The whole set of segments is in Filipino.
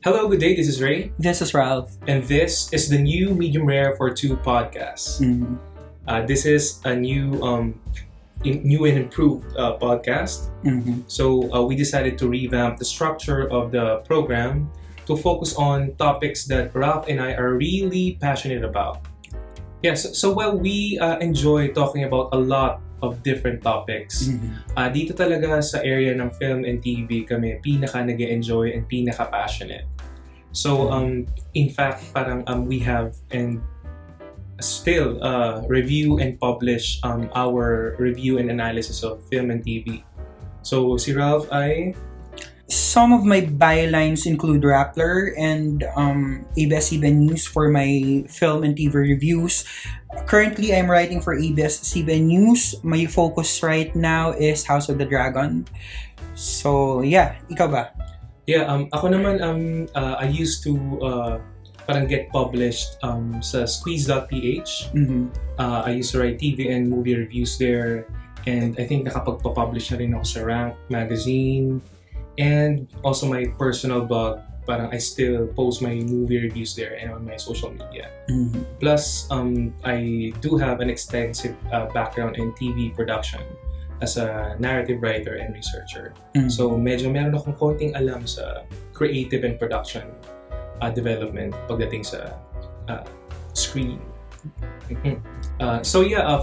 Hello, good day. This is Ray, This is Ralph. and this is the new Medium Rare for Two podcast. Mhm. This is a new and improved podcast. Mhm. So we decided to revamp the structure of the program to focus on topics that Ralph and I are really passionate about. Yes, so while we enjoy talking about a lot of different topics, Mhm. dito talaga sa area ng film and TV kami pinaka nag-enjoy and pinaka passionate. So in fact parang we have and still review and publish our review and analysis of film and TV. So si Ralph ay Some of my bylines include Rappler and ABS-CBN News for my film and TV reviews. Currently, I'm writing for ABS-CBN News. My focus right now is House of the Dragon. So, yeah. Ikaw ba? ako naman I used to parang get published sa squeeze.ph. Mhm. I used to write TV and movie reviews there, and I think nakapagpa-publish na rin ako sa Rank magazine. And also my personal blog, parang I still post my movie reviews there and on my social media. Mhm. Plus, I do have an extensive background in TV production as a narrative writer and researcher. Mhm. So medyo meron akong konting alam sa creative and production development pagdating sa screen.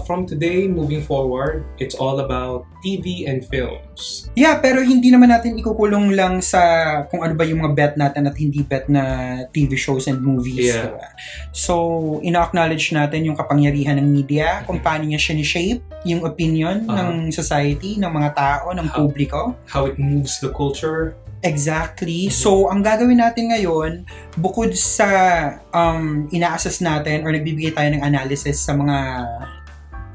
From today moving forward, it's all about TV and films. Yeah, pero hindi naman natin ikukulong lang sa kung ano ba yung mga bet natin at hindi bet na TV shows and movies. Yeah. Diba? So, ina-acknowledge natin yung kapangyarihan ng media, kung paano niya shape yung opinion ng society, ng mga tao, ng publiko. How it moves the culture. Exactly. So, ang gagawin natin ngayon, bukod sa ina-assess natin or nagbibigay tayo ng analysis sa mga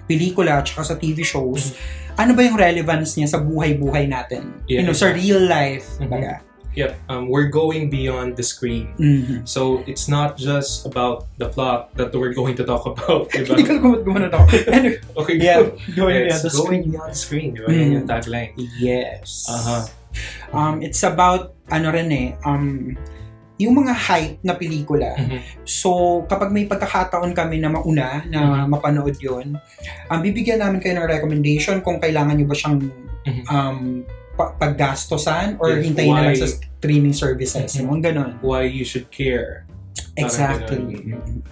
pelikula at saka sa TV shows, ano ba yung relevance niya sa buhay-buhay natin? Yeah, Sa real life. Mhm. Baga. Yep, we're going beyond the screen. Mhm. So it's not just about the plot that we're going to talk about, diba? Hindi ko alam kung gumana to. Anyway, Okay, yeah, going it's beyond the going screen. beyond the screen, diba? Yan yung Mm. tagline. Yes. Uh-huh. It's about, yung mga hype na pelikula. Mhm. So, kapag may pagkakataon kami na mauna na mapanood yun, bibigyan namin kayo ng recommendation kung kailangan nyo ba siyang paggastosan or Yes, hintayin na lang why- sa streaming services. Mhm. Yung ganun. Why you should care. Exactly. ganun.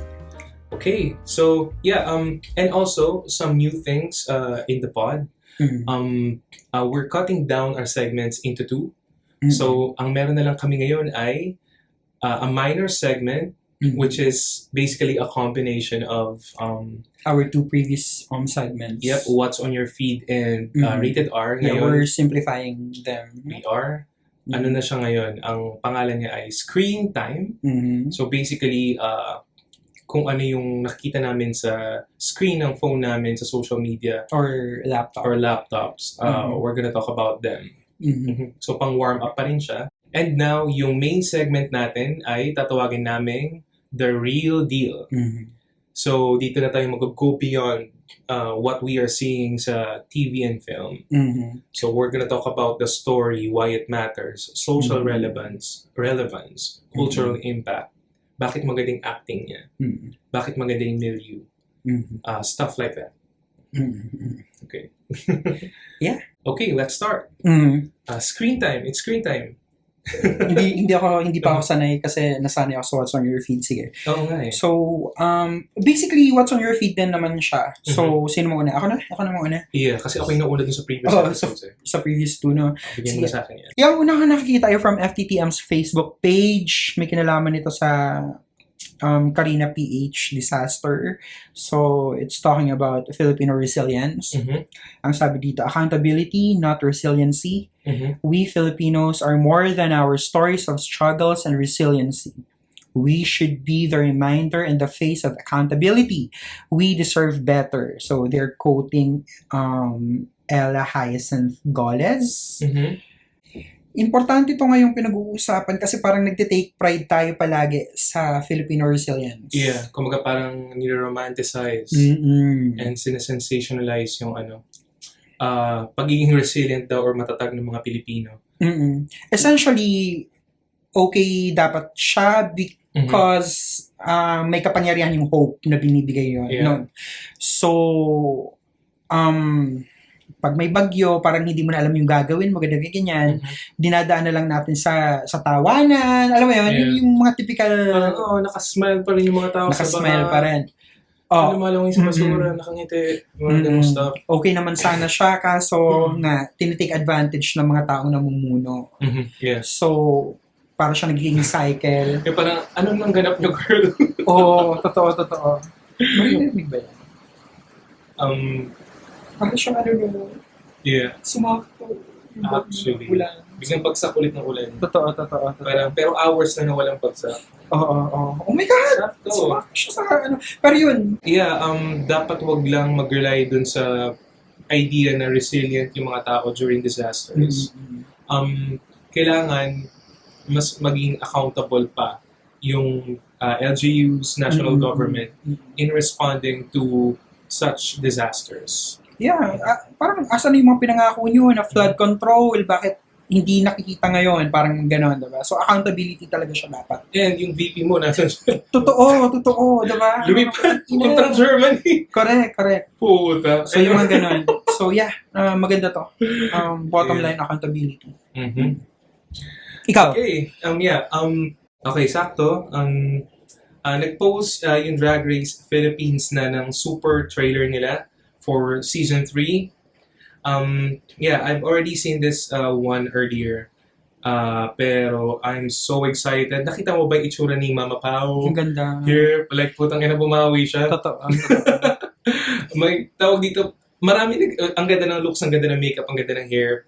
Okay, so and also some new things in the pod. Mhm. We're cutting down our segments into two. Mhm. So ang meron na lang kami ngayon ay a minor segment, Mhm. which is basically a combination of Our two previous segments. what's on your feed and Mhm. rated R. Yeah, Ngayon, we're simplifying them. we are. Ano na siya ngayon? Ang pangalan niya ay Screen Time. Mhm. So basically, kung ano yung nakikita namin sa screen ng phone namin sa social media Or laptop. or laptops, Mhm. we're gonna talk about them. Mhm. So pang warm up pa rin siya. And now, yung main segment natin ay tatawagin naming The Real Deal. Mhm. So dito na tayo mag-go beyond what we are seeing sa TV and film. Mhm. So we're gonna talk about the story, why it matters, social Mhm. relevance, cultural impact, bakit magaling acting niya, Mhm. bakit magaling milieu, Mhm. stuff like that. Mhm. Okay. Yeah. Okay, let's start. Mhm. Screen time. It's screen time. hindi pa ako sanay kasi nasanay ako sa What's on Your Feed. Sige. Oo nga eh. So, basically, What's on Your Feed din naman siya. So, sino mo una? Ako na muna. Yeah, kasi ako yung nauna dun sa previous Oh, episodes eh. Sa previous two, no? Bigyan mo na sa akin yan. Yung una ko nakikita ay from FTTM's Facebook page. May kinalaman nito sa Karina PH disaster. So, it's talking about Filipino resilience. Mhm. Ang sabi dito, accountability, not resiliency. Mhm. We Filipinos are more than our stories of struggles and resiliency. We should be the reminder in the face of accountability. We deserve better. So, they're quoting Ella Hyacinth Goles. Mhm. Importante ito ngayong pinag-uusapan kasi parang nagtitake pride tayo palagi sa Filipino resilience. Yeah, kumaga parang nire-romanticize Mm-mm. and sinesensationalize yung pagiging resilient daw or matatag ng mga Pilipino. Mm-mm. Essentially, okay dapat siya because may kapangyarihan yung hope na binibigay yun. Yeah. No? So, pag may bagyo, parang hindi mo na alam yung gagawin mo, ganyan, dinadaan na lang natin sa tawanan, alam mo yun, Yeah. yung mga typical, nakasmile pa rin yung mga tao sa nakasmile baba. pa rin. Lumalawin sa basura, nakangiti, mga ganung stuff. Okay naman sana siya, kaso na tinitake advantage ng mga taong namumuno. Yes. So, para siya nagiging cycle. Parang, anong nang ganap niyo, girl? Totoo. Marinig ba yan? Parang siya Yeah. sumakto. Actually. Ulan. Biglang bagsak ulit ng ulan. Totoo. Parang, pero hours na walang bagsak. Oo. Oh my God! Sakto. Sumakto siya sa Pero yun. Yeah, dapat wag lang mag-rely dun sa idea na resilient yung mga tao during disasters. Kailangan mas maging accountable pa yung LGU's national government in responding to such disasters. Yeah. Parang asan yung mga pinangako nyo na flood control? Bakit hindi nakikita ngayon? Parang gano'n, diba? So, accountability talaga siya dapat. And yung VP mo, nasan siya? Totoo, diba? Lumipat, puntang Germany. Correct. Puta. So, yung mga gano'n. So, yeah. Maganda to. Bottom line, accountability. Ikaw? Okay. Okay, sakto. Nag-post yung Drag Race Philippines na ng super trailer nila for season 3. I've already seen this one earlier. Pero I'm so excited. Nakita mo ba yung itsura ni Mama Pao? Ang ganda. Here, like putang ina bumawi siya. Totoo. May tawag dito, ang ganda ng looks, ang ganda ng makeup, ang ganda ng hair.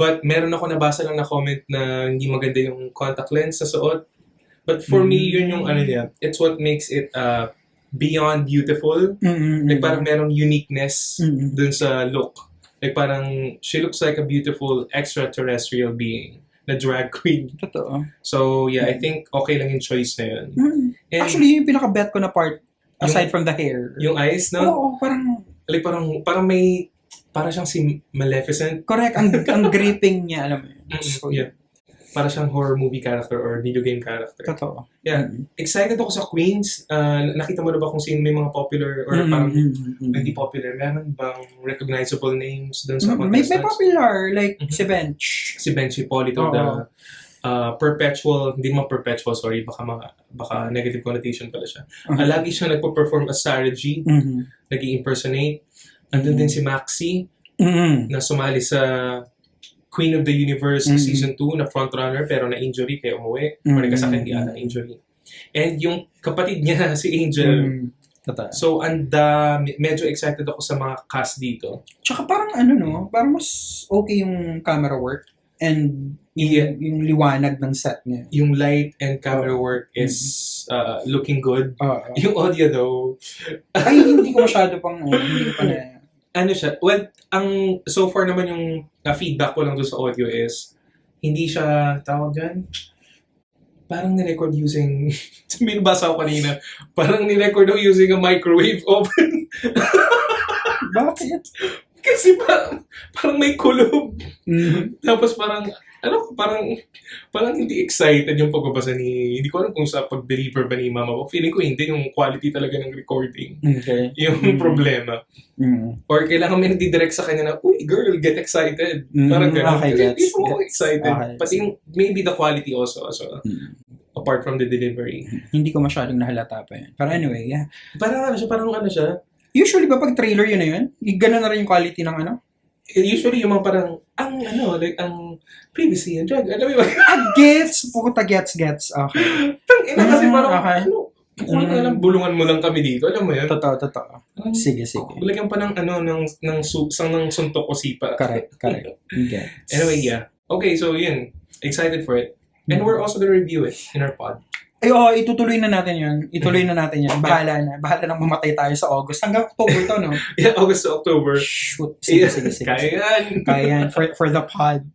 But meron ako nabasa lang na comment na hindi maganda yung contact lens sa suot. But for me, yun yung ano niya. It's what makes it beyond beautiful. Like parang merong uniqueness dun sa look. Like parang she looks like a beautiful extraterrestrial being na drag queen. Totoo. So yeah, I think okay lang yung choice na yun. And actually, yung pinaka-bet ko na part aside from the hair. yung eyes, no? Oo, parang Like parang may para siyang si Maleficent. correct. Ang gripping niya, alam mo yun. So, Yeah. Para siyang horror movie character or video game character. Totoo. Yeah. Excited ako sa Queens. Nakita mo na ba kung sino may mga popular or parang hindi popular? Meron bang recognizable names dun sa May contestants? popular, like si Bench. Si Bench Hipolito, the perpetual, hindi mo perpetual, sorry, baka negative connotation pala siya. Lagi siyang nagpo-perform as Sarah G, nag-i-impersonate. Andun din si Maxi, na sumali sa Queen of the Universe Season 2 na frontrunner pero na-injury kaya umuwi. Or nagkasakit, hindi ata injury. And yung kapatid niya, si Angel. So, medyo excited ako sa mga cast dito. Tsaka parang parang mas okay yung camera work and Yeah. yung liwanag ng set niya. Yung light and camera work is looking good. Yung audio though, Ay, hindi ko masyado hindi ko pa na. ano siya, well, so far naman yung feedback ko lang doon sa audio is, hindi siya, tawag dyan, parang nirecord using, binabasa ko kanina, parang nirecord daw using a microwave oven. Bakit? Kasi parang may kulob. Tapos parang hindi excited yung pagbabasa hindi ko alam kung sa pag-deliver ba ni Mama ko. Feeling ko hindi, yung quality talaga ng recording. Okay. Yung problema. Or kailangan may nagdidirect sa kanya na, uy, girl, get excited. Parang gano'n. Okay, Hindi mo ako excited. Okay. Pati yung, maybe the quality also apart from the delivery. Hindi ko masyadong nahalata pa yun. Pero anyway, yeah. Parang ano siya, Usually ba pag trailer yun na yun? Ganun na rin yung quality ng usually yung mga parang, ang previously yung drag, alam mo ba? Gets! Puta, gets. Okay. Tangina kasi parang, okay. kung alam, bulungan mo lang kami dito, alam mo yan? Totoo. Sige. Lagyan pa ng ng suntok o sipa. Correct. Gets. Anyway, yeah. Okay, so yun. Excited for it. And we're also gonna review it in our pod. Ay, itutuloy na natin yun. Bahala na. Bahala nang mamatay tayo sa August. Hanggang October to, no? Yeah, August to October. Shoot. Sige. Kaya yan. For the pod.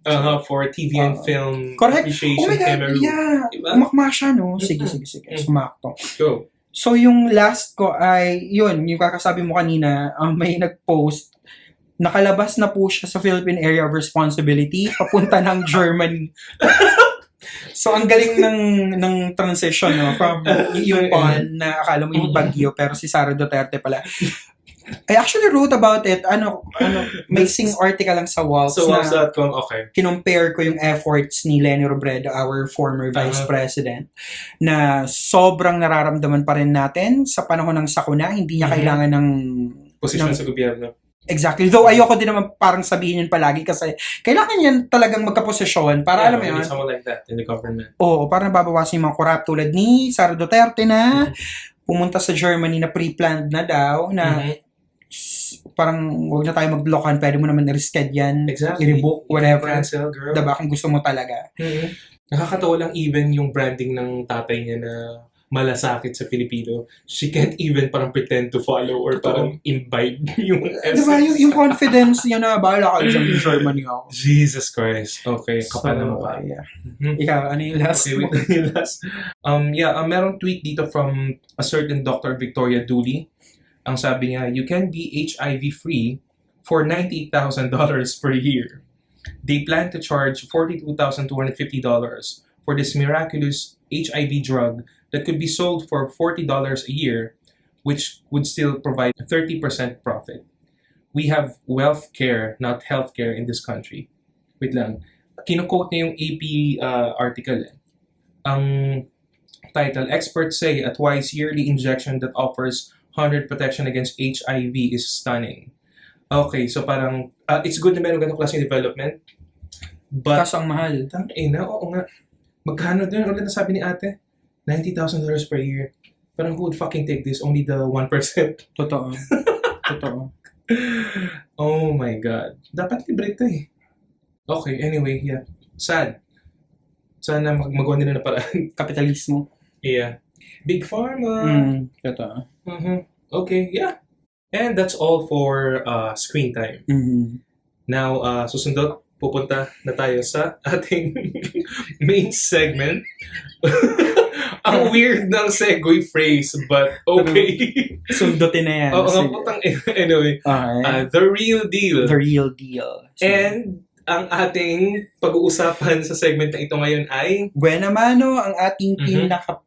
For TV and film correct. appreciation. Oh my God, Cameroon. yeah. Diba? Umakma siya, no? Sige. Sumakto. Go. So, yung last ko ay, yun, yung kakasabi mo kanina, may nag-post, nakalabas na po siya sa Philippine Area of Responsibility, papunta ng Germany. So, ang galing ng transition, no? From yung pun na akala mo yung bagyo, pero si Sara Duterte pala. I actually wrote about it, mixing article lang sa Waltz So, na okay. kinompare ko yung efforts ni Leni Robredo, our former Vice President, na sobrang nararamdaman pa rin natin sa panahon ng sakuna. Hindi niya kailangan ng posisyon sa gobyerno. Exactly. Though ayoko din naman parang sabihin yun palagi kasi kailangan yan talagang magkaposisyon para alam mo yun. Someone like that in the government. Oo, para nababawasan yung mga corrupt tulad ni Sara Duterte na pumunta sa Germany na pre-planned na daw na parang huwag na tayo maglokan, pwede mo naman i-resched yan, i-rebook, whatever. Cancel, girl. Diba? Kung gusto mo talaga. Nakakatawa lang even yung branding ng tatay niya na malasakit sa Filipino. She can't even parang pretend to follow or parang imbibe yung essence. Diba? Yung confidence niya na bahala ka dyan in Germany ako. Jesus Christ. Okay, kapal na mukha. Yeah. Ikaw, ano yung last? Okay, wait, yung last. Merong tweet dito from a certain Dr. Victoria Dooley. Ang sabi niya, you can be HIV-free for $98,000 per year. They plan to charge $42,250 for this miraculous HIV drug that could be sold for $40 a year, which would still provide a 30% profit. We have wealth care, not health care in this country. Wait lang. Kino-quote niya yung AP article. Ang title, experts say a twice yearly injection that offers 100 protection against HIV is stunning. Okay, so parang, it's good na meron ganong klaseng development. But, kaso ang mahal. Oo nga. Magkano din? Ulit na sabi ni ate? $90,000 per year. Parang who would fucking take this? Only the 1%. Totoo. Totoo. Oh my God. Dapat libre ito eh. Okay, anyway, yeah. Sad. Sana magawa nila na paraan. Kapitalismo. Yeah. Big Pharma. Totoo. Okay, yeah. And that's all for screen time. Now, susundot, pupunta na tayo sa ating main segment. Ang weird ng segue phrase, but okay. Sundutin na yan. Anyway, the real deal. The real deal. And ang ating pag-uusapan sa segment na ito ngayon ay Buena Mano, ang ating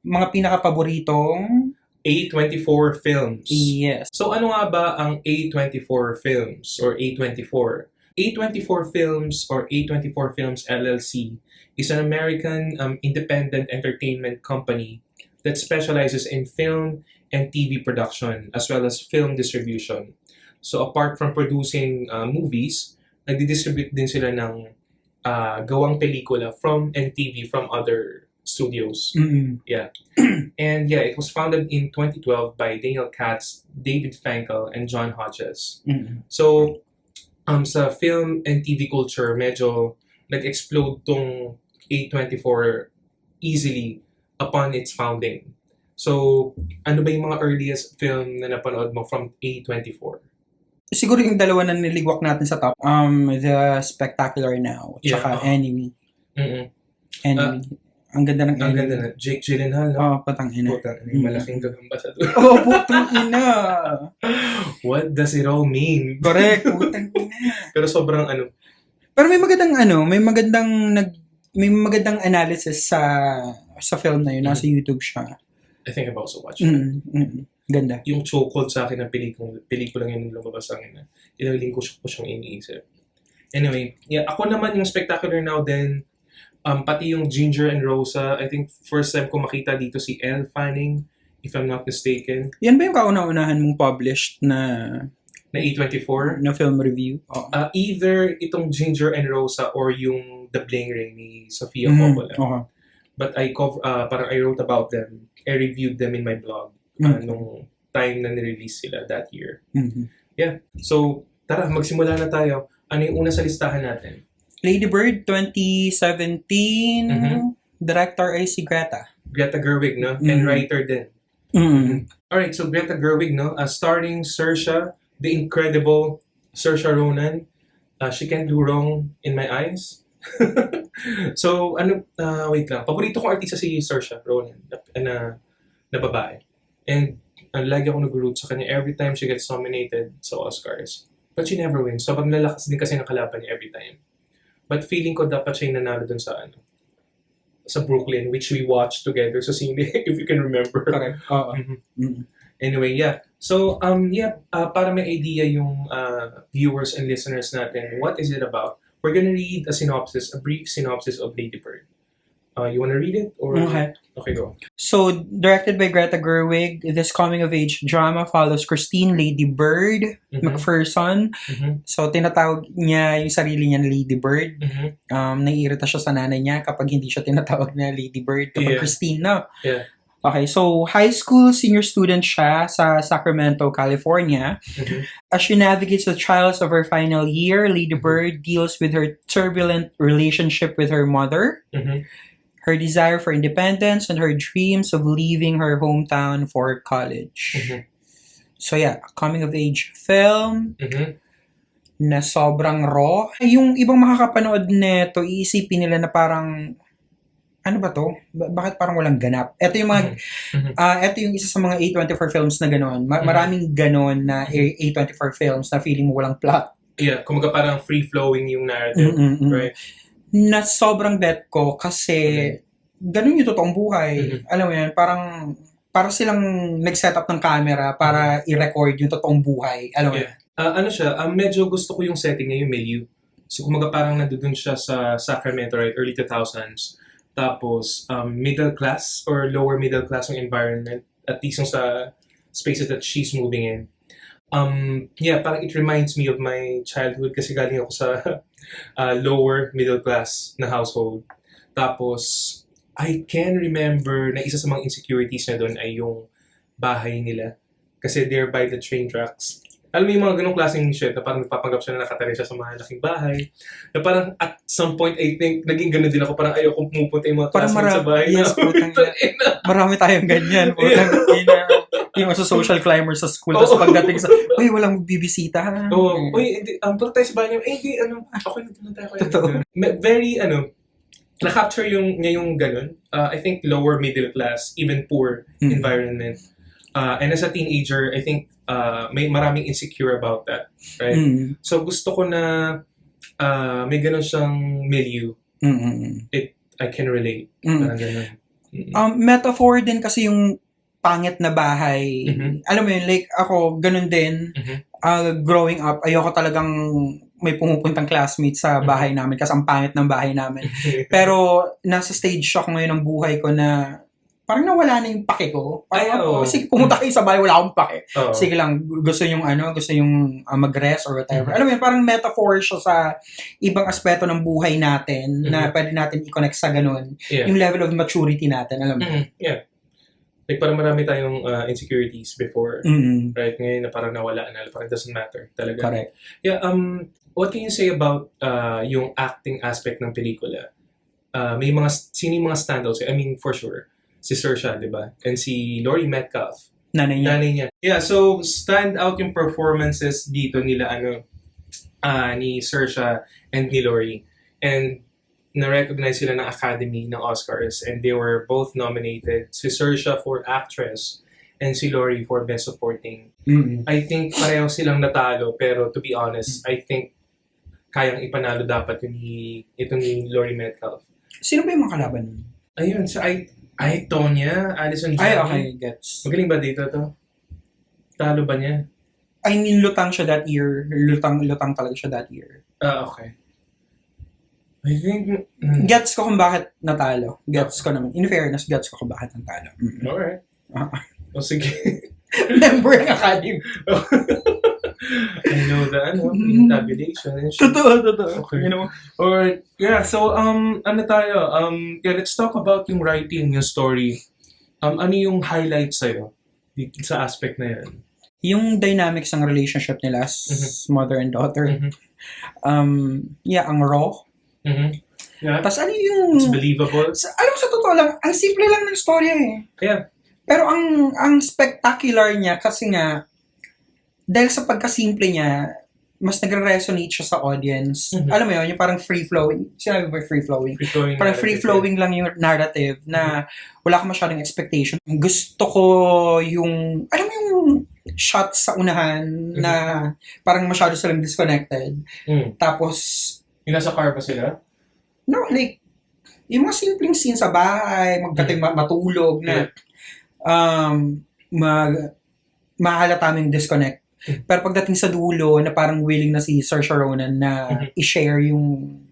mga pinaka-paboritong A24 films. Yes. So ano nga ba ang A24 films or A24? A24 Films or A24 Films LLC is an American independent entertainment company that specializes in film and TV production as well as film distribution. So apart from producing movies, nagdi-distribute din sila ng gawang pelikula from and TV from other studios. Yeah. And yeah, it was founded in 2012 by Daniel Katz, David Frankel, and John Hodges. So, sa film and TV culture, medyo nag-explode tong A24 easily upon its founding. So, ano ba yung mga earliest film na napanood mo from A24? Siguro yung dalawa na niligwak natin sa top. The Spectacular Now, tsaka Enemy. Enemy. Ang ganda ng Enemy. Ang ganda na. Jake Gyllenhaal, no? Putang ina. Malaking gagamba sa doon. Putang ina. What does it all mean? Correct, putang ina. Pero sobrang Pero may magandang analysis sa film na yun. Nasa YouTube siya. I think I've also watched it. Ganda. Yung chokehold sa akin ng pelikulang yun lumabas sa akin. Ilang linggo ko siyang iniisip. Anyway, yeah, ako naman yung Spectacular Now din. Pati yung Ginger and Rosa, I think first time ko makita dito si Elle Fanning, if I'm not mistaken. Yan ba yung kauna-unahan mong published na A24? Na film review? Either itong Ginger and Rosa or yung The Bling Ring ni Sofia Coppola. But parang I wrote about them. I reviewed them in my blog nung time na nirelease sila that year. Yeah. So, tara, magsimula na tayo. Ano yung una sa listahan natin? Lady Bird 2017. Director ay si Greta Gerwig, no? And writer din. Alright, so Greta Gerwig, no? Starring Saoirse, the incredible Saoirse Ronan. She can't do wrong in my eyes. So, wait lang. Paborito kong artista si Saoirse Ronan na babae. And lagi ako nag-root sa kanya every time she gets nominated sa Oscars. But she never wins. So, lalakas din kasi ng kalaban niya every time. But feeling ko dapat siya yung nanalo dun sa sa Brooklyn, which we watched together sa sine, if you can remember. Correct. Oo. Mhm. Mm. Anyway, yeah. So, para may idea yung viewers and listeners natin, what is it about? We're gonna read a brief synopsis of Lady Bird. You wanna read it? Or Okay. Okay, go. So, directed by Greta Gerwig, this coming-of-age drama follows Christine Lady Bird Mhm. McPherson. Mhm. So, tinatawag niya yung sarili niya na Lady Bird. Mhm. Naiirita siya sa nanay niya kapag hindi siya tinatawag na Lady Bird, kapag Yeah. Christine na. Yeah. Okay, so high school senior student siya sa Sacramento, California. Mhm. As she navigates the trials of her final year, Lady Bird deals with her turbulent relationship with her mother, Mhm. her desire for independence, and her dreams of leaving her hometown for college. Mhm. So yeah, coming-of-age film Mhm. na sobrang raw. Yung ibang makakapanood nito, iisipin nila na parang, ano ba to? Bakit parang walang ganap? Ito yung mga, Mhm. ito yung isa sa mga A24 films na gano'n. Maraming gano'n na A24 films na feeling mo walang plot. Yeah, kumaga parang free-flowing yung narrative, Mm-mm-mm. right? Na sobrang bet ko kasi ganun yung totoong buhay. Mhm. Alam mo yan, para silang nag-set up ng camera para i-record yung totoong buhay. Alam mo Yeah. yan? Medyo gusto ko yung setting niya, yung milieu. So, kumaga parang nandun siya sa Sacramento, right? Early 2000s. Tapos, middle class or lower middle class yung environment, at least yung sa spaces that she's moving in. Parang it reminds me of my childhood kasi galing ako sa lower middle class na household. Tapos, I can remember na isa sa mga insecurities na doon ay yung bahay nila. Kasi they're by the train tracks. Alam mo yung mga ganong klaseng shit na parang nagpapanggap siya na nakatali siya sa mga laking bahay. Na parang at some point, I think, naging ganun din ako. Parang ayoko pumupunta yung mga Parang classmates sa bahay. yes, putang ina. Marami tayong ganyan. Putang ina. Yung sa social climber sa school. Tapos pagdating sa, uy, walang bibisita. Oo. Uy, hindi, punta tayo sa bahay niyo. Hindi, okay na tayo. Totoo. Very, na-capture niya yung ganun. I think lower middle class, even poor environment. And as a teenager, I think may maraming insecure about that, right? Mm. So gusto ko na may ganun siyang milieu. I can relate. Parang ganun. Metaphor din kasi yung pangit na bahay. Mhm. Alam mo yun, like ako, ganun din. Growing up, ayoko talagang may pumupuntang classmates sa bahay namin kasi ang pangit ng bahay namin. Pero nasa stage ako ngayon ng buhay ko na parang nawala na yung pake ko. Parang, sige, pumunta kayo sa bahay, wala akong pake. Oo. Sige lang, gusto yung mag-rest or whatever. Alam mo yun, parang metaphor siya sa ibang aspeto ng buhay natin na pwede natin i-connect sa ganun. Yeah. Yung level of maturity natin, alam mo. Yeah. Like parang marami tayong insecurities before, right? Ngayon na parang nawala na, parang doesn't matter talaga. Correct. Yeah, what can you say about yung acting aspect ng pelikula? Sino yung mga standouts? I mean, for sure, si Saoirse, di ba? And si Laurie Metcalf. Nanay niya. Yeah, so stand out yung performances dito nila, ni Saoirse and ni Laurie. And na-recognize sila ng Academy ng Oscars and they were both nominated. Si Saoirse for Actress and si Laurie for Best Supporting. I think pareho silang natalo pero to be honest, I think kayang ipanalo dapat ito ni Laurie Metcalf. Sino ba yung mga kalaban nun? Ayun, Tonya, Alison Janney. Ay, okay, gets. Magaling ba dito to? Talo ba niya? I mean, lutang siya that year. Lutang talaga siya that year. Okay. I think... Gets ko kung bakit natalo. Gets ko naman. In fairness, gets ko kung bakit natalo. Alright. O sige. Member ng Academy. I know the tabulation and shit. Totoo. Okay. You know? Alright. Yeah, so let's talk about yung writing, yung story. Ano yung highlight sa'yo sa aspect na yan? Yung dynamics ng relationship nila as mother and daughter. Ang raw. Yeah. Tapos ano yung... It's believable. Sa totoo lang, ang simple lang ng storya eh. Yeah. Pero ang spectacular niya kasi nga, dahil sa pagkasimple niya, mas nagre-resonate siya sa audience. Alam mo yun, yung parang free-flowing. Sinabi ba free-flowing? Parang free-flowing lang yung narrative na wala ka masyadong expectation. Gusto ko yung, alam mo yung shots sa unahan na parang masyado silang disconnected. Tapos, yung nasa car pa sila? no, like, yung mga simpleng scene sa bahay, matulog na mahalata mo yung disconnect. Pero pagdating sa dulo, na parang willing na si Saoirse Ronan na i-share yung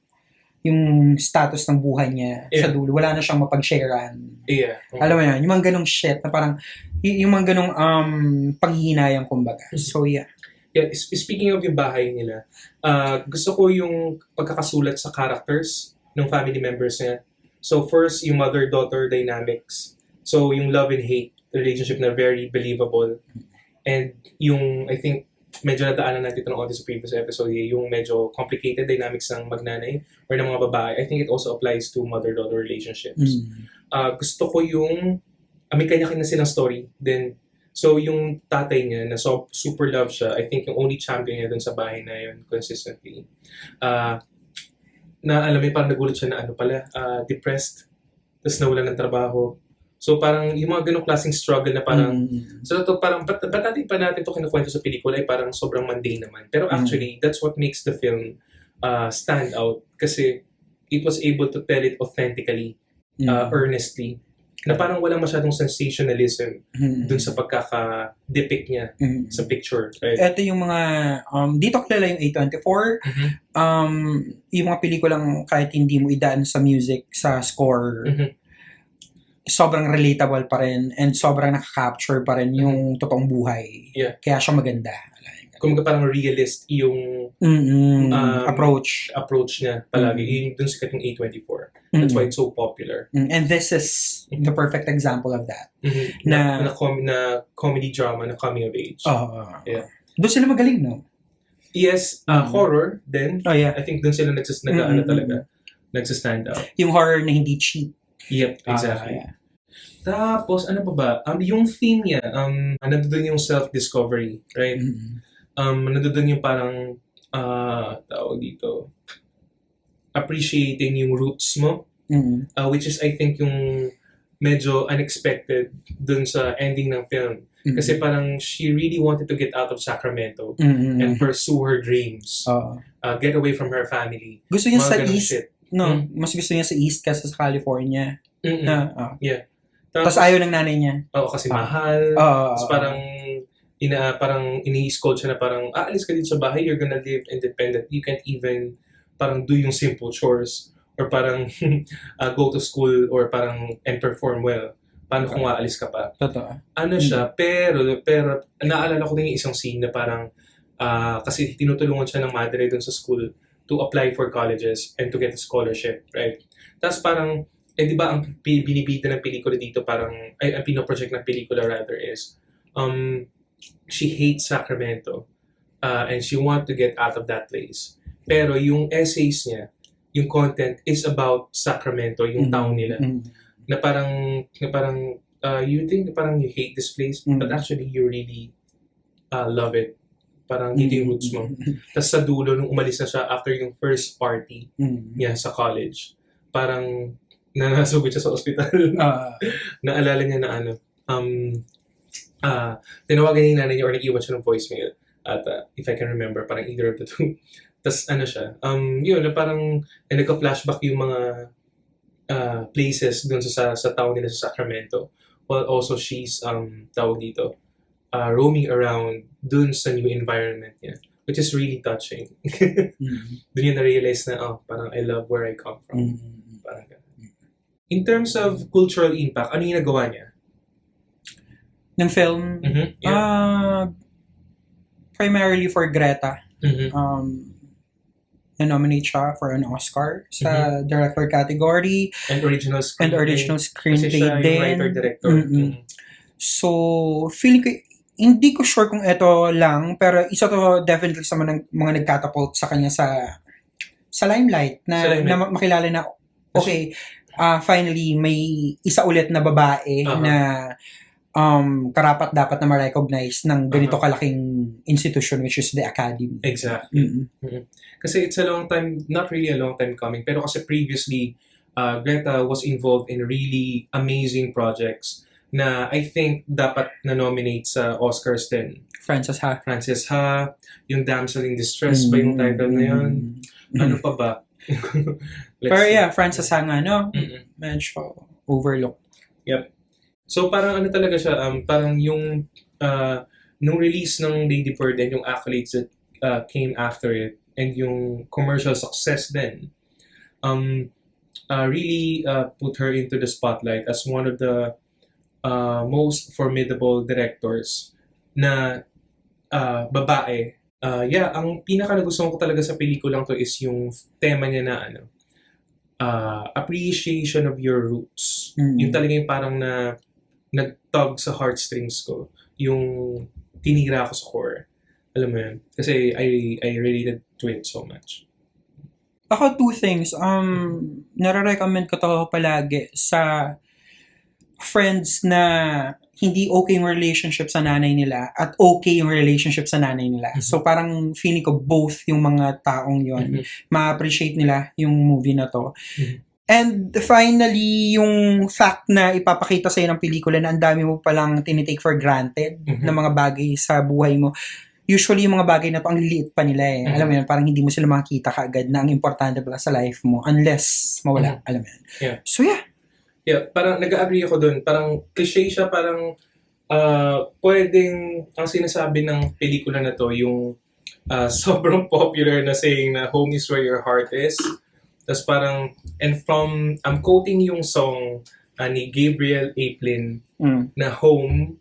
status ng buhay niya sa dulo. Wala na siyang mapag-sharean. Yeah. Alam mo yan, yung mga ganong shit na parang, yung mga ganong panghihinayang kumbaga. So, yeah. Yeah, speaking of yung bahay nila, gusto ko yung pagkakasulat sa characters ng family members niya. So first, yung mother-daughter dynamics. So yung love and hate relationship na very believable. And yung, I think, medyo nadaanan natin ito ng audio sa previous episode, yung medyo complicated dynamics ng magnanay or ng mga babae. I think it also applies to mother-daughter relationships. Gusto ko yung, may kanya-kanya silang story. Then, so yung tatay niya na super love siya, I think yung only champion niya dun sa bahay na yun consistently. Na alam mo, parang nagulat siya na depressed, tapos nawalan ng trabaho. So parang yung mga ganong klaseng struggle na parang, so ito parang, ba't natin pa natin ito kinukwento sa pelikula ay parang sobrang mundane naman. Pero actually, that's what makes the film stand out. Kasi it was able to tell it authentically, earnestly, na parang walang masyadong sensationalism dun sa pagkaka-depict niya sa picture. Right? Ito yung mga, dito kilala yung A24, yung mga pelikulang kahit hindi mo idaan sa music, sa score, sobrang relatable pa rin and sobrang nakaka-capture pa rin yung totoong buhay. Yeah. Kaya siya maganda. Kung parang realist yung approach niya palagi. Yung dun sikat yung A24. That's why it's so popular. And this is the perfect example of that. Na comedy drama, na coming of age. Yeah. Doon sila magaling, no? Yes, horror then. Oh, yeah. I think dun sila nagsastand out. Yung horror na hindi cheap. Yep, exactly. Tapos, ano pa ba? Yung theme niya, nandun yung self-discovery, right? Nandun yung parang, tawag dito, appreciating yung roots mo, which is, I think, yung medyo unexpected dun sa ending ng film. Kasi parang she really wanted to get out of Sacramento and pursue her dreams. Get away from her family. Gusto niya sa East. Shit. No, mas gusto niya sa East kaysa sa California. Yeah. Tapos ayaw ng nanay niya. Oo, kasi mahal. Tapos parang ini-scold siya na parang, alis ka dito sa bahay, you're gonna live independent. You can't even parang do yung simple chores or parang go to school or parang and perform well. Paano kung aalis ka pa? Totoo. Ano siya, pero naalala ko din yung isang scene na parang kasi tinutulungan siya ng madre dun sa school to apply for colleges and to get a scholarship, right? Tapos parang, di ba ang binibita ng pelikula dito parang, ang pinoproject ng pelikula rather is, she hates Sacramento and she want to get out of that place. Pero yung essays niya, yung content is about Sacramento, yung town nila. Na parang you think parang you hate this place, but actually you really love it. Parang dito yung roots mo. Tapos sa dulo, nung umalis na siya after yung first party niya sa college, parang nasugod siya sa ospital. Naalala niya na tinawagan niya yung nanay niya or nag-iwan siya ng voicemail. At if I can remember, parang either of the two. Tapos siya, yun, na parang nagka-flashback yung mga places dun sa town nila sa Sacramento. While also she's, tawag dito, roaming around dun sa new environment niya. Which is really touching. Dun niya na-realize na, parang I love where I come from. Parang ganun. In terms of cultural impact, ano yung nagawa niya? Ng film? Primarily for Greta. Na-nominate siya for an Oscar sa director category. And original screenplay. Kasi siya yung writer-director. So, feeling ko, hindi ko sure kung ito lang, pero isa to definitely sa mga nagkatapult sa kanya sa limelight. Na makilala na, okay, finally, may isa ulit na babae na karapat dapat na ma-recognize ng ganito kalaking institution, which is the Academy. Exactly. Kasi it's a long time, not really a long time coming, pero kasi previously, Greta was involved in really amazing projects na I think dapat na-nominate sa Oscars din. Frances Ha. Yung Damsel in Distress pa yung title na yun. Ano pa ba? Pero yeah, Frances Ha nga, no? Mm-mm. Medyo overlooked. So parang ano talaga siya, parang yung nung release ng Lady Bird and yung accolades that came after it and yung commercial success then really put her into the spotlight as one of the most formidable directors na babae. Yeah, ang pinaka nagustuhan ko talaga sa pelikulang to is yung tema niya na ano, appreciation of your roots. Yung talaga yung parang nag-tug sa heartstrings ko. Yung tinira ko sa core. Alam mo yun? Kasi I related to it so much. Ako, two things. Nare-recommend ko to palagi sa friends na hindi okay yung relationship sa nanay nila at okay yung relationship sa nanay nila. So parang feeling ko both yung mga taong yon ma-appreciate nila yung movie na to. And finally, yung fact na ipapakita sa'yo ng pelikula na ang dami mo palang tinitake for granted na mga bagay sa buhay mo. Usually, yung mga bagay na to, ang liliit pa nila eh. Alam mo yun, parang hindi mo sila makikita kaagad na ang importante pala sa life mo unless mawala. Alam mo yun. Yeah. So yeah. Yeah, parang nag-agree ako dun. Parang cliche siya, parang pwedeng ang sinasabi ng pelikula na to, yung sobrang popular na saying na home is where your heart is. Tapos parang, and from, I'm quoting yung song ni Gabriel Aplin na Home,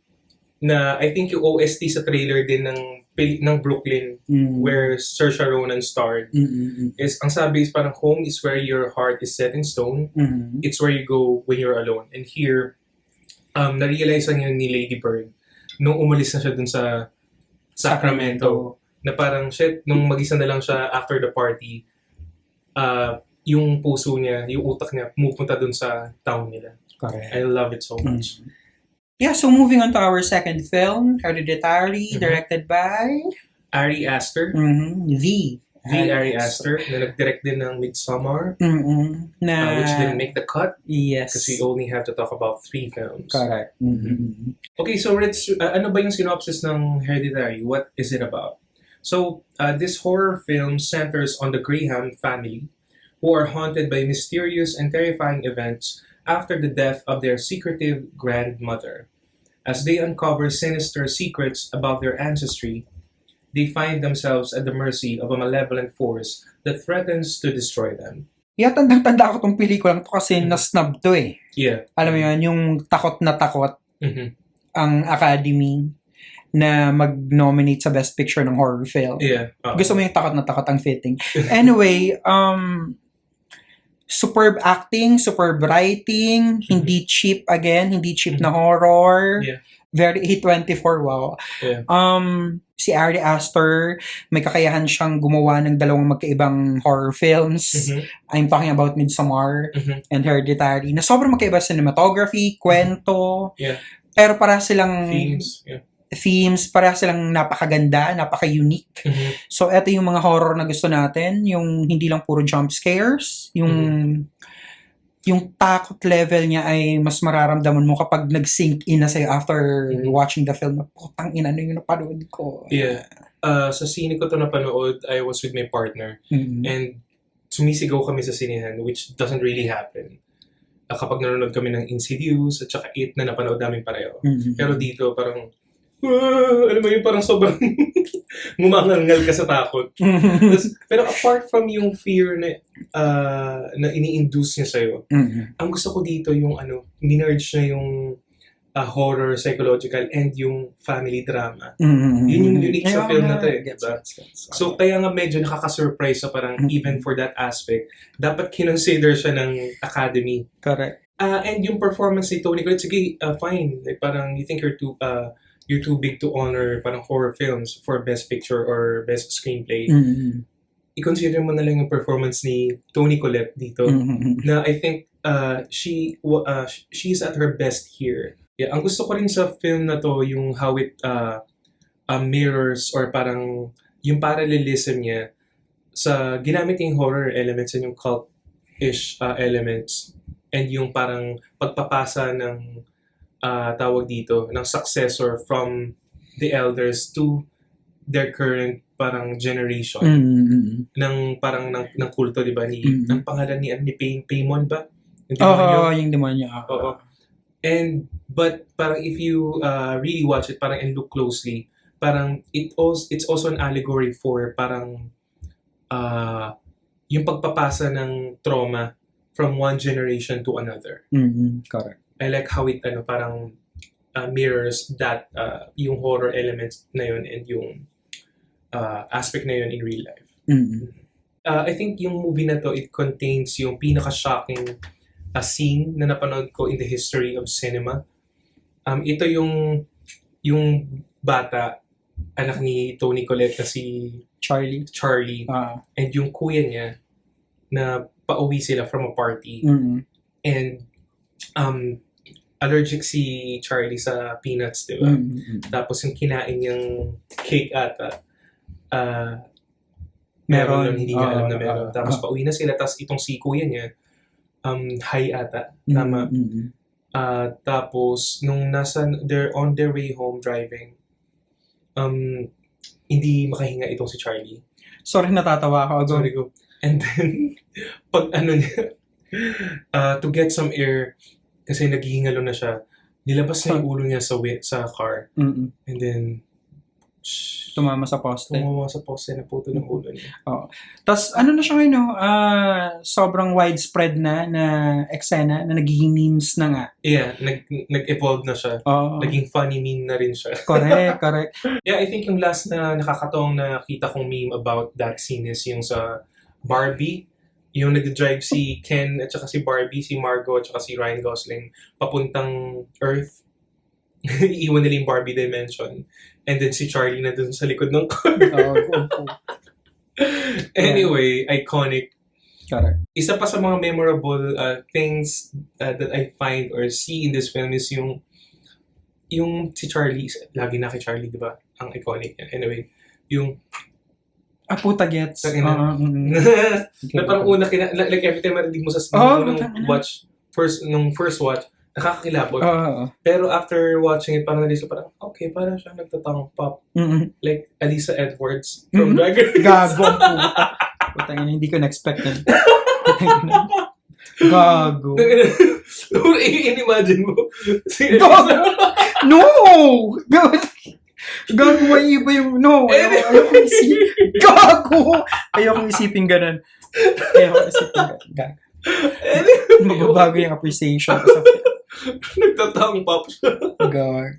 na I think yung OST sa trailer din ng Brooklyn, where Saoirse Ronan starred, is, ang sabi is parang home is where your heart is set in stone. It's where you go when you're alone. And here, na-realize niya ni Lady Bird nung umalis na siya dun sa Sacramento, na parang shit, nung mag-isa na lang siya after the party, yung puso niya, yung utak niya, pumupunta dun sa town nila. Correct. I love it so much. Yeah, so moving on to our second film, Hereditary, directed by Ari Aster. The Ari Aster, na nag-direct din ng Midsommar, which didn't make the cut. Yes. Because we only have to talk about 3 films. Correct. Okay, so let's, ano ba yung synopsis ng Hereditary? What is it about? So, this horror film centers on the Graham family, who are haunted by mysterious and terrifying events after the death of their secretive grandmother. As they uncover sinister secrets about their ancestry, they find themselves at the mercy of a malevolent force that threatens to destroy them. Yeah, tandang-tanda ko tong pelikulang to kasi na-snub to eh. Yeah. Alam mo yun, yung takot na takot ang Academy na mag-nominate sa Best Picture ng horror film. Yeah. Gusto mo yung takot na takot ang fitting. Anyway, superb acting, superb writing, hindi cheap again, hindi cheap na horror. Yeah. Very A24, wow. Yeah. Si Ari Aster, may kakayahan siyang gumawa ng dalawang magkaibang horror films. I'm talking about Midsommar and Hereditary, na sobrang magkaiba cinematography, kwento, pero para silang themes, para silang napakaganda, napaka-unique. So, eto yung mga horror na gusto natin, yung hindi lang puro jump scares, yung takot level niya ay mas mararamdaman mo kapag nag-sink in na sa'yo after watching the film. Putang ina, ano yung napanood ko. Yeah. Sa sine ko to napanood, I was with my partner. And sumisigaw kami sa sinehan, which doesn't really happen. Kapag nanonood kami ng Insidious at saka It na napanood namin pareho. Pero dito parang alam mo yun, parang sobrang ngumangangal ka sa takot. Pero apart from yung fear na ini-induce niya sa'yo, ang gusto ko dito yung minerge na yung horror, psychological, and yung family drama. Yun yung unique sa film na to eh. Diba? So kaya nga medyo nakaka-surprise sa parang even for that aspect, dapat kinonsider siya ng Academy. Correct. And yung performance ni Toni Collette, sige, fine. Like parang you think you're too big to honor parang horror films for Best Picture or Best Screenplay. I-consider mo na lang yung performance ni Toni Collette dito. Na I think she's at her best here. Yeah, ang gusto ko rin sa film na to yung how it mirrors or parang yung parallelism niya sa ginamit yung horror elements and yung cult-ish elements and yung parang pagpapasa ng tawag dito, ng successor from the elders to their current parang generation ng parang ng kulto, di ba, ng pangalan ni Paimon ba? Yung demonyo. Yung demonyo. Oo. And but parang if you really watch it parang and look closely, parang it's also an allegory for parang yung pagpapasa ng trauma from one generation to another. Correct. I like how it parang mirrors that yung horror elements na yun and yung aspect na yun in real life. I think yung movie na to, it contains yung pinaka-shocking scene na napanood ko in the history of cinema. Ito yung bata, anak ni Toni Collette na si Charlie. And yung kuya niya na pauwi sila from a party. And allergic si Charlie sa peanuts, di ba? Tapos yung kinain niyang cake ata, meron lang, hindi niya alam na meron. Tapos pauwi na sila, tapos itong si kuya niya, high ata, tama. Tapos nung they're on their way home driving, hindi makahinga itong si Charlie. Sorry, natatawa ako. Sorry ko. And then pag niya, to get some air, kasi naghihingalo na siya, nilabas na yung ulo niya sa car. And then tumama sa poste, naputo ng ulo niya. Tapos na siya ngayon, sobrang widespread na eksena na nagiging memes na nga. Yeah, nag-evolve na siya. Naging funny meme na rin siya. Correct. Yeah, I think yung last na nakakatawang nakita kong meme about that scene is yung sa Barbie. Yung nag-drive si Ken at saka si Barbie, si Margot at saka si Ryan Gosling papuntang Earth. Iiwan nila yung Barbie dimension. And then si Charlie na dun sa likod ng car. Anyway, iconic. Correct. Isa pa sa mga memorable things that I find or see in this film is yung si Charlie, lagi na kay Charlie, di ba? Ang iconic niya. Anyway, yung puta gets. Na parang una, like every time marinig mo sa nung first watch, nakakakilabot. Pero after watching it, parang nalisa, parang okay, parang siya nagtatang pop. Like Alisa Edwards from Drag Race. Gago ang puta. Putang ina, hindi ko na-expect yun. Gago. In-imagine mo. Gago! No! Gago, may iba yung... No! Ayoko isipin. Gago! Ayoko isipin ganun. Gago. Magbabago yung appreciation ko sa film. Nagtatang pop siya. God.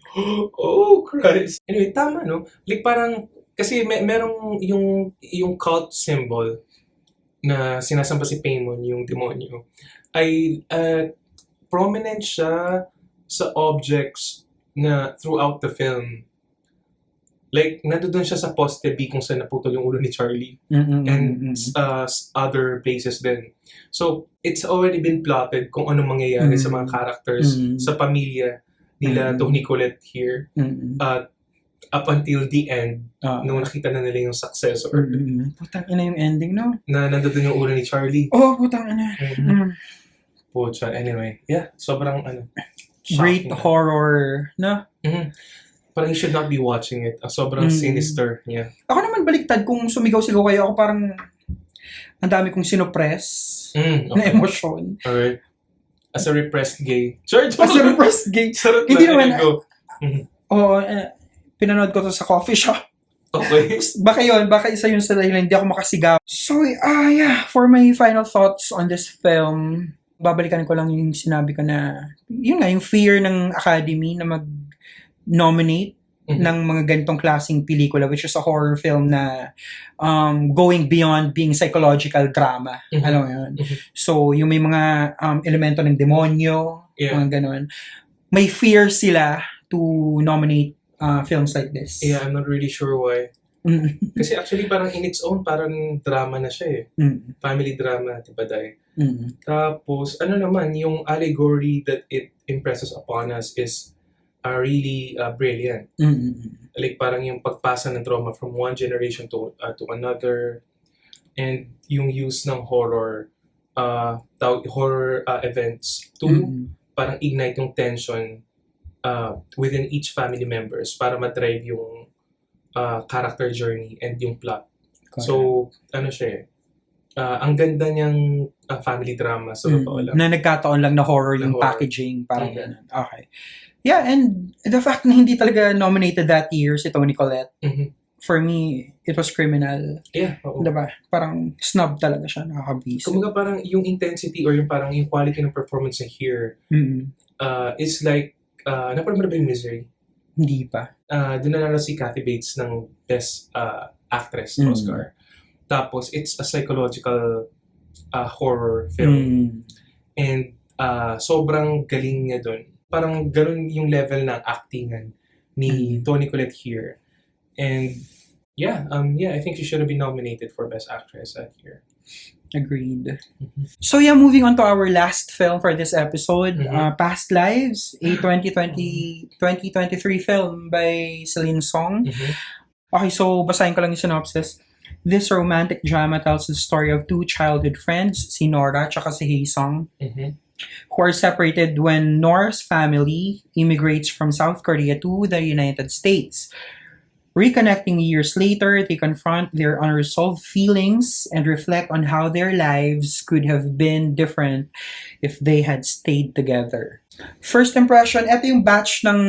Oh, Christ. Anyway, tama, no? Like parang, kasi merong yung cult symbol na sinasamba si Paimon, yung demonyo, ay prominent siya sa objects na throughout the film. Like, nandoon siya sa poste B kung saan naputol yung ulo ni Charlie. And other places din. So, it's already been plotted kung ano mangyayari sa mga characters, sa pamilya nila Toni Collette here. Up until the end, nung nakita na nila yung successor. Putang ina yung ending, no? Na nandoon yung ulo ni Charlie. Putang ina. Pucha, anyway. Yeah, sobrang great horror, no? Parang you should not be watching it. Sobrang sinister niya. Ako naman baliktad, kung sumigaw-sigaw kayo, ako parang ang dami kong sinoppress na emosyon. Alright. As a repressed gay. Sure, As a repressed gay. Hindi naman. Pinanood ko to sa coffee shop. Okay. Baka isa yun sa dahilan hindi ako makasigaw. So, for my final thoughts on this film, babalikan ko lang yung sinabi ko na, yun nga, yung fear ng Academy na mag-nominate ng mga ganitong klaseng pelikula, which is a horror film na going beyond being psychological drama. Alam mo yun? So, yung may mga elemento ng demonyo, mga ganun. May fear sila to nominate films like this. Yeah, I'm not really sure why. Kasi actually parang in its own, parang drama na siya Family drama, diba Day? Tapos, naman, yung allegory that it impresses upon us is really brilliant. Like parang yung pagpasa ng trauma from one generation to another, and yung use ng horror events to parang ignite yung tension within each family members para ma-drive yung character journey and yung plot. Correct. So, ano siya ang ganda niyang family drama sa totoo lang. Na nagkataon lang na horror Na yung horror. packaging, parang ganun. Okay. Yeah, and the fact na hindi talaga nominated that year si Toni Collette, Mhm. for me, it was criminal. Yeah, oo. Diba? Parang snub talaga siya, nakakabisi. Kumbaga parang yung intensity or yung parang yung quality ng performance niya here is like, napanood mo na ba yung Misery? Hindi pa. Doon nanalo si Kathy Bates ng Best Actress Oscar. Tapos, it's a psychological horror film. And sobrang galing niya doon. Parang ganun yung level ng actingan ni Toni Collette here. And I think she should have been nominated for Best Actress that year. Agreed. So yeah, moving on to our last film for this episode, Past Lives, a 2023 film by Celine Song. Okay, so basahin ko lang yung synopsis. This romantic drama tells the story of two childhood friends, si Nora at si Hae-sung, who are separated when Nora's family immigrates from South Korea to the United States. Reconnecting years later, they confront their unresolved feelings and reflect on how their lives could have been different if they had stayed together. First impression, ito yung batch ng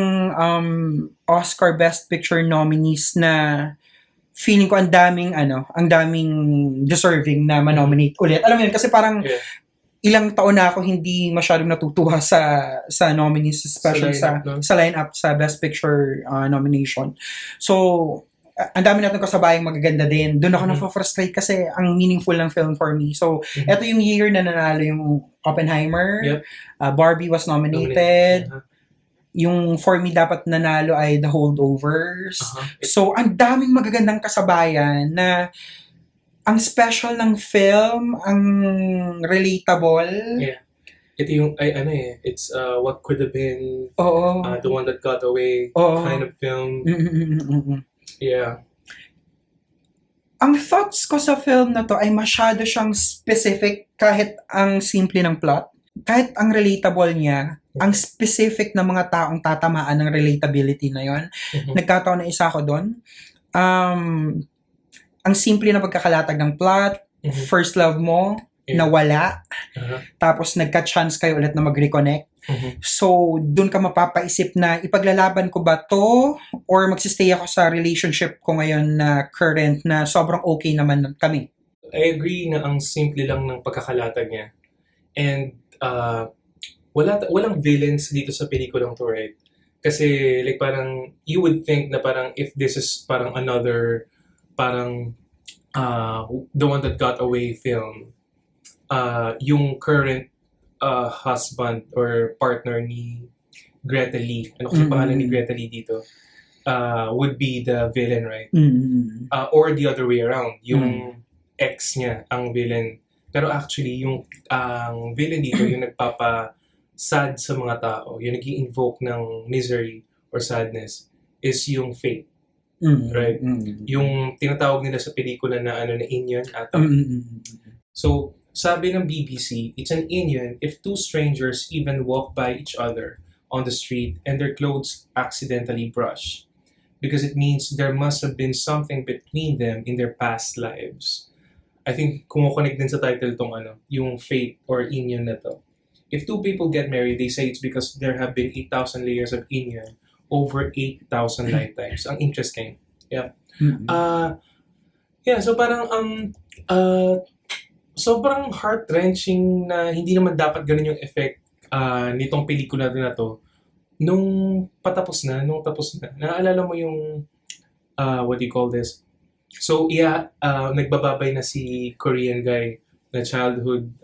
Oscar Best Picture nominees na feeling ko ang daming deserving na ma-nominate ulit. Alam mo yun, kasi parang ilang taon na ako hindi masyadong natutuwa sa nominees, especially sa lineup sa Best Picture nomination. So, ang dami natin kasabayang magaganda din. Doon ako na-frustrate kasi ang meaningful ng film for me. So, eto yung year na nanalo yung Oppenheimer. Barbie was nominated. Yung for me dapat nanalo ay The Holdovers. So, ang daming magagandang kasabayan na ang special ng film, ang relatable. Yeah. Ito yung, it's what could have been, the one that got away kind of film. Yeah. Ang thoughts ko sa film na to ay masyado siyang specific kahit ang simple ng plot. Kahit ang relatable niya, ang specific na mga taong tatamaan ng relatability na yon. Nagkataon na isa ko doon. Ang simple na pagkakalatag ng plot, first love mo, nawala, tapos nagka-chance kayo ulit na mag-reconnect. So, dun ka mapapaisip na ipaglalaban ko ba to or magsistay ako sa relationship ko ngayon na current na sobrang okay naman kami. I agree na ang simple lang ng pagkakalatag niya. And walang villains dito sa pelikulang to, right? Kasi like parang you would think na parang if this is parang another parang The One That Got Away film, yung current husband or partner ni Greta Lee, ano kasi pangalan ni Greta Lee dito, would be the villain, right? Or the other way around, yung ex niya ang villain. Pero actually, yung ang villain dito, yung nagpapa-sad sa mga tao, yung nag-i-invoke ng misery or sadness, is yung fate. Right? Yung tinatawag nila sa pelikula na na Inyon ata. So, sabi ng BBC, it's an Inyon if two strangers even walk by each other on the street and their clothes accidentally brush. Because it means there must have been something between them in their past lives. I think kumukonek din sa title tong yung fate or Inyon na to. If two people get married, they say it's because there have been 8,000 layers of Inyon over 8,000 lifetimes. Ang interesting. Yeah. So parang sobrang heart-wrenching na hindi naman dapat ganun yung effect nitong pelikula na to. Nung tapos na, naalala mo yung what do you call this? So nagbababay na si Korean guy na childhood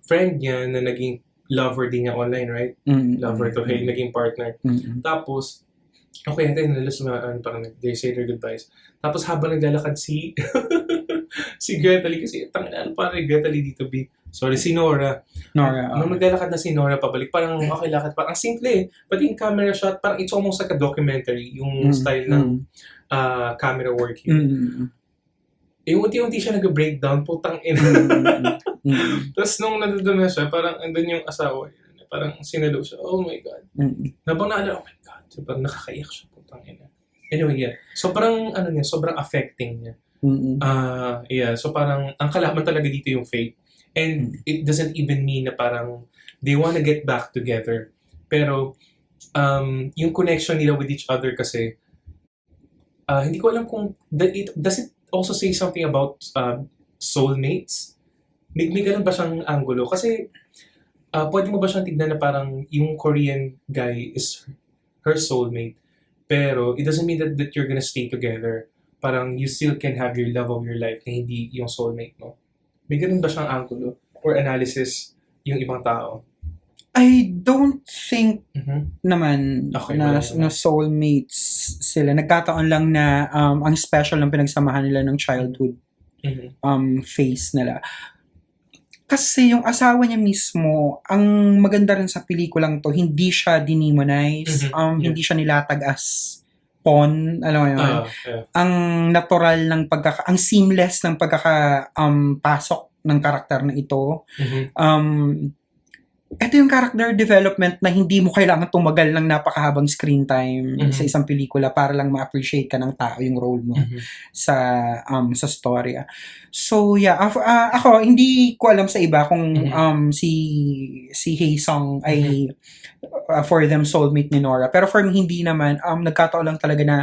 friend niya na naging lover din niya online, right? Lover to naging partner. Tapos, okay, nalalus na parang they say their goodbyes. Tapos habang naglalakad si Greta Lee, kasi parang Greta Lee dito, si Nora. Nung naglalakad na si Nora pabalik, parang okay, lakad. Parang simple pati yung camera shot, parang it's almost like a documentary, yung style ng camera work here. Yung unti-unti siya nag-breakdown, putang ina. Tapos nung nandun na siya, parang andun yung asawa. Parang sinalo siya, oh my God. Habang naalala, oh my God. So, parang nakakaiyak siya, putang ina. Anyway, yeah. Sobrang, ano niya, sobrang affecting niya. Mm-mm. Yeah, so parang, ang kalaban talaga dito yung fate. And it doesn't even mean na parang they wanna get back together. Pero, yung connection nila with each other kasi, hindi ko alam kung, does it also say something about soulmates? May ganun ba siyang angulo? Kasi, pwede mo ba siyang tignan na parang yung Korean guy is her soulmate, pero it doesn't mean that you're gonna stay together. Parang you still can have your love of your life na hindi yung soulmate mo. May ganun ba siyang angulo or analysis yung ibang tao? I don't think Mhm. naman Okay, na, wala naman. na soulmates sila. Nagkataon lang na ang special ng pinagsamahan nila ng childhood Mhm. phase nila. Kasi yung asawa niya mismo, ang maganda rin sa pelikulang to, hindi siya dinemonize, Mhm. Yeah. hindi siya nilatag as pawn, alam mo yun? Yeah. Ang natural ng ang seamless ng pasok ng karakter na ito. Mhm. Ito yung character development na hindi mo kailangan tumagal ng napakahabang screen time sa isang pelikula para lang ma-appreciate ka ng tao yung role mo Mhm. sa storya. So yeah, ako hindi ko alam sa iba kung si Haesung ay for them soulmate ni Nora. Pero for me hindi naman, nagkataon lang talaga na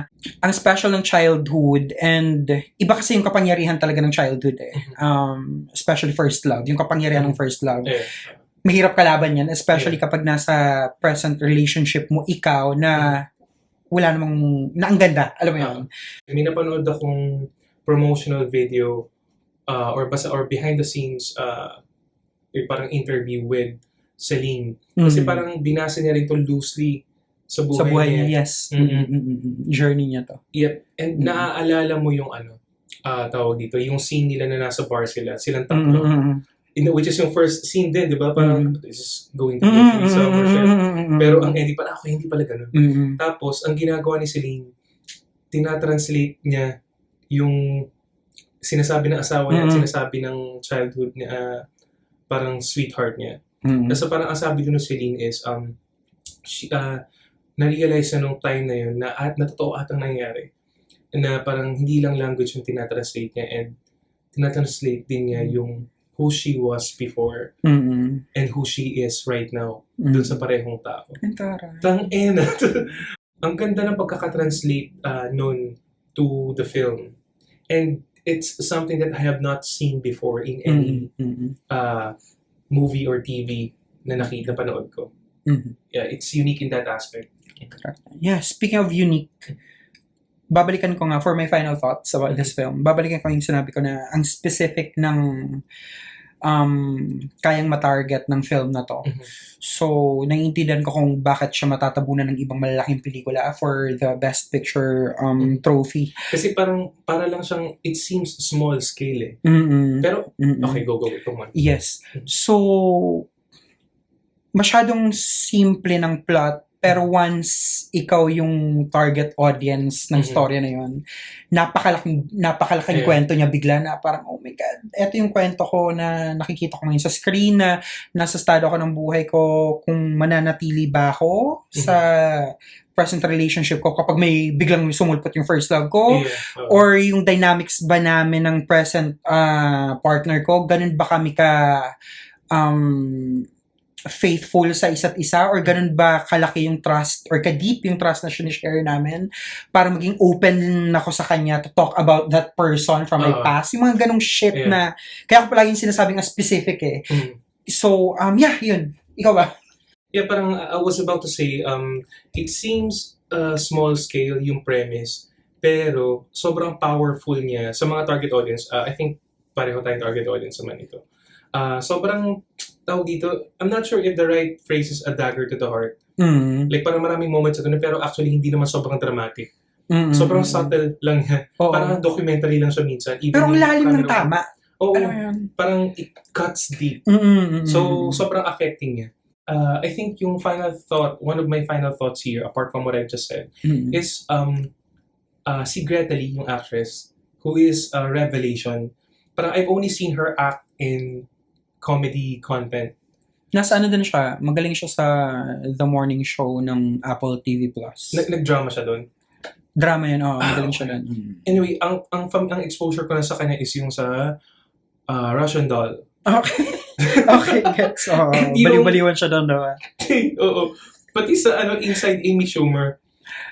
ang special ng childhood, and iba kasi yung kapangyarihan talaga ng childhood eh. Especially first love, yung kapangyarihan ng first love. Yeah. Mahirap kalaban yan, especially kapag nasa present relationship mo ikaw na wala namang, na ang ganda, alam mo yun. May napanood akong promotional video or behind the scenes parang interview with Celine. Kasi parang binasa niya rin to loosely sa buhay niya. Yes. Journey niya to. Yep. And naaalala mo yung tawag dito, yung scene nila na nasa bar silang tatlo. Which is yung first scene din, di ba? Parang, this is going to be a threesome or shit. Pero ang ending pala, hindi pala ganun. Tapos, ang ginagawa ni Celine, tinatranslate niya yung sinasabi ng asawa niya at sinasabi ng childhood niya, parang sweetheart niya. Kasi parang ang sabi doon ng Celine is, na-realize na nung time na yun, na totoo atang nangyari. Na parang hindi lang language yung tinatranslate niya, and tinatranslate din niya yung who she was before and who she is right now dun sa parehong tao. Tang-ina. Ang ganda ng pagkakatranslate nun to the film. And it's something that I have not seen before in any movie or TV na napanood ko. Yeah, it's unique in that aspect. Yeah, speaking of unique, babalikan ko nga for my final thoughts about this film. Babalikan ko yung sinabi ko na ang specific ng kayang matarget ng film na to. So, naiintindihan ko kung bakit siya matatabunan ng ibang malalaking pelikula for the Best Picture trophy. Kasi para lang siyang, it seems small scale eh. Pero, okay, go. Come on. Yes. So, masyadong simple ng plot, pero once ikaw yung target audience ng storya na yun, napakalaking kwento niya bigla na parang, oh my God, eto yung kwento ko na nakikita ko ngayon sa screen, na nasa estado ako ng buhay ko, kung mananatili ba ako sa present relationship ko kapag may biglang sumulpot yung first love ko, or yung dynamics ba namin ng present partner ko, ganun ba kami faithful sa isa't isa, or ganun ba kalaki yung trust or ka-deep yung trust na sinishare namin para maging open ako sa kanya to talk about that person from my past. Yung mga ganung shit na kaya ko palaging sinasabing specific eh. So, yun. Ikaw ba? Yeah, parang I was about to say, it seems small scale yung premise, pero sobrang powerful niya sa mga target audience. I think pareho tayong target audience naman ito. Sobrang tawag dito, I'm not sure if the right phrase is a dagger to the heart. Like parang maraming moments ito, pero actually hindi naman sobrang dramatic. Sobrang subtle lang yan. Parang documentary lang siya minsan. Pero ang lalim ng tama. Oo, parang it cuts deep. So, sobrang affecting niya. I think yung final thought, one of my final thoughts here, apart from what I've just said, is si Greta Lee, yung actress, who is a revelation. Parang I've only seen her act in comedy content. Nasa din siya, magaling siya sa The Morning Show ng Apple TV+. Nag-drama siya doon? Drama yan, magaling okay. siya doon. Anyway, ang exposure ko na sa kanya is yung sa Russian Doll. Okay. Okay, gets. And yung- Baliw-baliwan siya doon, diba? Oo. Pati sa Inside Amy Schumer,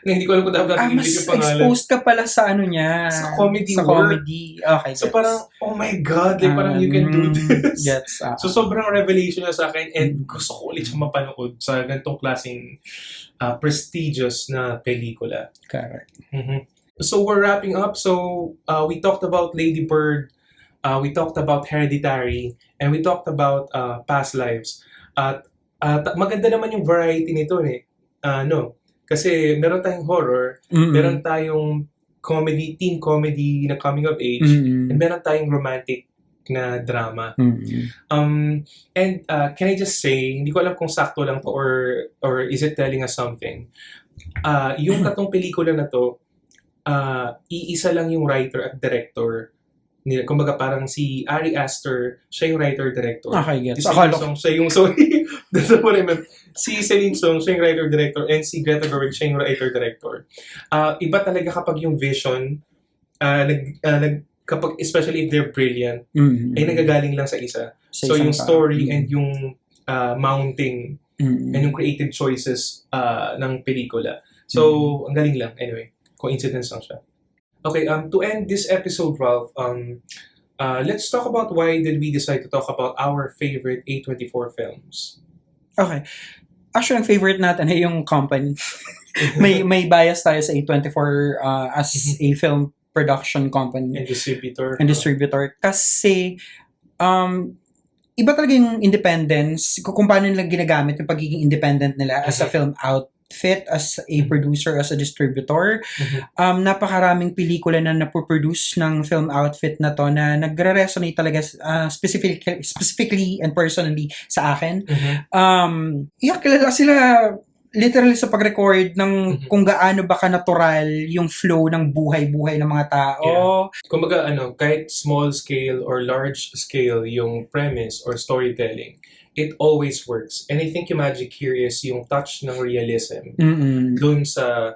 na hindi ko alam kung dapat natin Mas yung pangalan. exposed ka pala sa ano niya. Sa comedy Sa work. comedy. Okay, So gets. parang, oh my God, like parang you can do this. Gets. So sobrang revelation na sa akin and gusto ko ulit siya mapanood sa ganitong klaseng prestigious na pelikula. Correct. So we're wrapping up. So we talked about Lady Bird, we talked about Hereditary, and we talked about Past Lives. At maganda naman yung variety nito kasi meron tayong horror, meron tayong comedy, teen comedy na coming of age, and meron tayong romantic na drama. And can I just say, hindi ko alam kung sakto lang to or is it telling us something. Yung katong pelikula na to, iisa lang yung writer at director nila. Kumbaga parang si Ari Aster, siya yung writer-director. Okay, gets. Si Celine Song, siya yung, si Celine Song, siya yung writer-director, and si Greta Gerwig, siya yung writer-director. Iba talaga kapag yung vision, kapag, especially if they're brilliant, ay nagagaling lang sa isa. So yung story and yung mounting and yung creative choices ng pelikula. So, ang galing lang. Anyway, coincidence lang siya. Okay, to end this episode, Ralph, let's talk about why did we decide to talk about our favorite A24 films. Okay. Actually, ang favorite natin ay yung company. may bias tayo sa A24 as a film production company. And distributor. Kasi, iba talaga yung independence, kung paano nila ginagamit yung pagiging independent nila as a film outfit, as a producer, as a distributor. Napakaraming pelikula na napoproduce ng film outfit na to na nagre-resonate talaga specifically and personally sa akin. Kilala sila literally sa pag-record ng kung gaano ba ka-natural yung flow ng buhay-buhay ng mga tao. Yeah. Kumbaga, kahit small scale or large scale yung premise or storytelling, it always works. And I think yung magic here is yung touch ng realism dun sa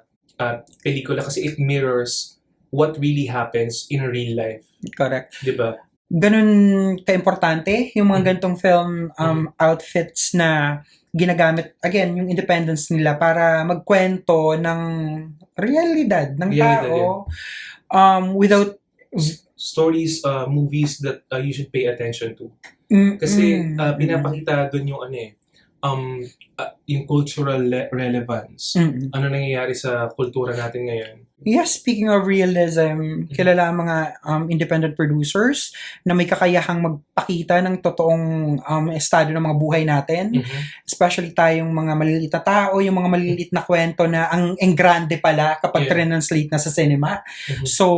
pelikula kasi it mirrors what really happens in real life. Correct. Diba? Ganun ka-importante yung mga ganitong film outfits na ginagamit, again, yung independence nila para magkwento ng realidad ng tao without stories, movies that you should pay attention to. Kasi pinapakita doon yung yung cultural relevance. Ano nangyayari sa kultura natin ngayon. Yes, speaking of realism, kilala ang mga independent producers na may kakayahang magpakita ng totoong estado ng mga buhay natin. Especially tayong mga maliliit na tao, yung mga maliliit na kwento na ang grande pala kapag translate na sa cinema. So,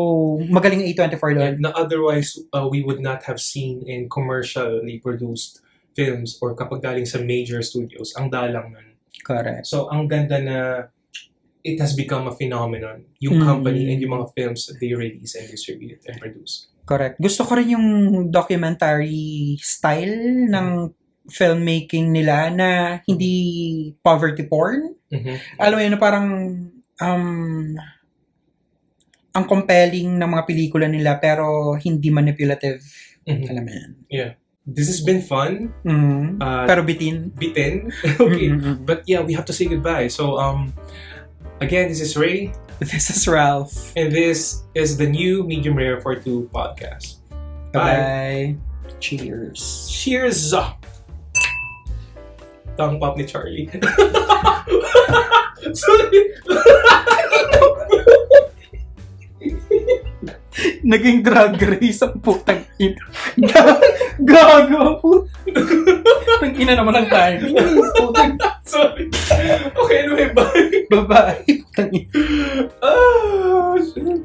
magaling ang A24 doon. Na otherwise, we would not have seen in commercially produced films or kapag galing sa major studios. Ang dalang nun. Correct. So, ang ganda na it has become a phenomenon. Yung company and yung mga films that they release and distribute and produce. Correct. Gusto ko rin yung documentary style ng filmmaking nila na hindi poverty porn. Alam mo yun, parang ang compelling ng mga pelikula nila pero hindi manipulative. Alam mo yan. Yeah. This has been fun. Pero bitin. Okay. But yeah, we have to say goodbye. So, again, this is Ray. This is Ralph. And this is the new Medium Rare for 2 podcast. Bye. Cheers. Cheers! Tongue pop ni Charlie. Sorry. Naging drag race ang putang ina. Gago po. Ang ina naman ang timing. Sorry. Okay, anyway, bye. Bye-bye. Putang ina. Shit.